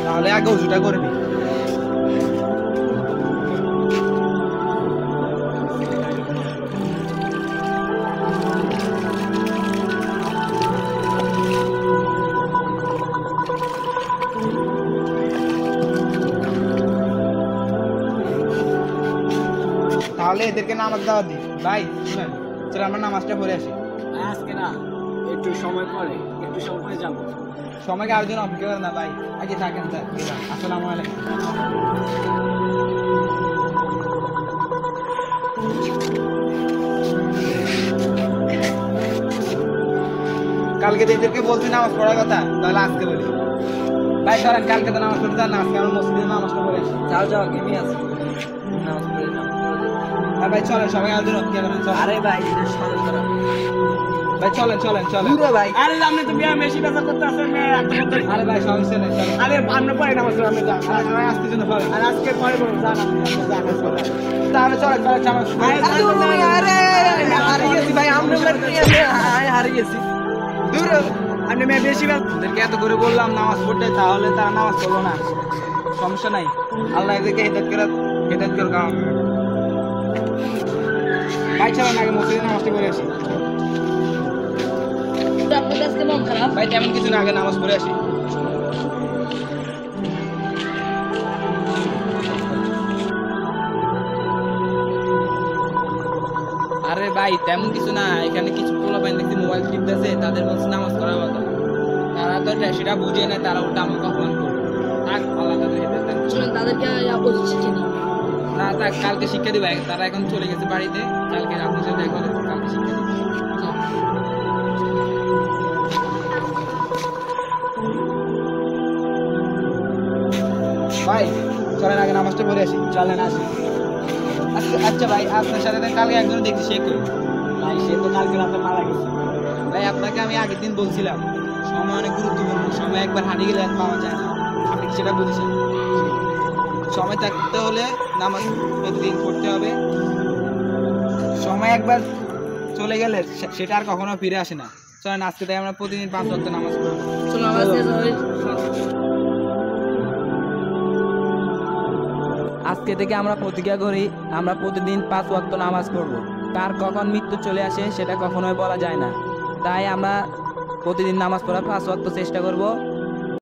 তাহলে আগে উজুটা করে নি। তাহলে এদেরকে নামাজ দাওয়াত দিই। ভাই শুনেন, চলো আমরা নামাজটা পড়ে আসি। আজকে না, একটু সময় পরে যাবো। সময়কে আরো জন অপেক্ষা করে না ভাই, আগে থাকেন স্যার। আসসালামু আলাইকুম। কালকে এদেরকে বলছি নামাজ পড়ার কথা, তাহলে আজকে বলি। ভাই সরেন, কালকে তো নামাজ পড়তে না, আজকে আমরা মসজিদে নামাজটা পড়ে আসি। যাও গেমে আছে, নামাজ পড়ে যাও। আর ভাই চলেন, সবাই আরো জন অপেক্ষা করেন। আরে ভাই এটা সরল করা ভাই চলেন চলেন চলেন। ভাই আরে আপনি তো বিয়া বেশি ব্যথা করতে আসেন। আরে ভাই সমস্যা নেই, চলেন। আরে আমরা পরে নামাজ পড়ে আমরা যান। সবাই আসতে জন্য পড়েন। আর আজকে পরে বলুন যান, আপনি যান। তাহলে চলেন চলেন নামাজ পড়ি। আরে হারিয়ে গেছি ভাই, আমরা হারিয়ে গেছি। দূর আপনি মেয়ে বেশি ওদেরকে এত করে বললাম নামাজ পড়তে, তাহলে তারা নামাজ পড়লো না। সমস্যা নাই, আল্লাহ এদেরকে হেদায়েত করে কারণ। ভাই চলেন আগে মসজিদে নামাজটা পড়ে আসি। আপনাদের আজকে মন খারাপ? ভাই তেমন কিছু না, আগে নামাজ পড়ে আসি। আরে ভাই তেমন কিছু না, এখানে কিছু পোলাপাইন দেখছি মোবাইল টিপতেছে, তাদের মধ্যে নামাজ পড়ার কথা। তারা তো সেটা বুঝে না, তারা উল্টা আমাকে অপমান করবে। থাক, আল্লাহ তাদের হেদায়েত দান। চলুন তাদেরকে উচিত শিক্ষা দিই। না থাক, কালকে শিক্ষা দিবে। তারা এখন চলে গেছে বাড়িতে, কালকে আপনার সাথে দেখা হলে কালকে শিক্ষা দিবে। ভাই চলেন আগে নামাজটা পড়ে আসি। চলেন আসি। আচ্ছা ভাই, আপনার সাথে কালকে একজন দেখছি, সে কই? ভাই সে তো কালকে রাতে মারা গেছে। ভাই আপনাকে আমি আগের দিন বলছিলাম সময় অনেক গুরুত্বপূর্ণ, সময় একবার হারিয়ে গেলে আর পাওয়া যায় না। আপনি কি সেটা বুঝেছেন? সময় থাকতে হলে নামাজ প্রতিদিন পড়তে হবে। সময় একবার চলে গেলে সেটা আর কখনো ফিরে আসে না। চলেন আজকে তাই আমরা প্রতিদিন 5 ওয়াক্ত নামাজ পড়বো। চলো আমরা আজকে থেকে আমরা প্রতিজ্ঞা করি, আমরা প্রতিদিন 5 ওয়াক্ত নামাজ পড়ব। কার কখন মৃত্যু চলে আসে সেটা কখনোই বলা যায় না, তাই আমরা প্রতিদিন নামাজ পড়া 5 ওয়াক্ত চেষ্টা করব।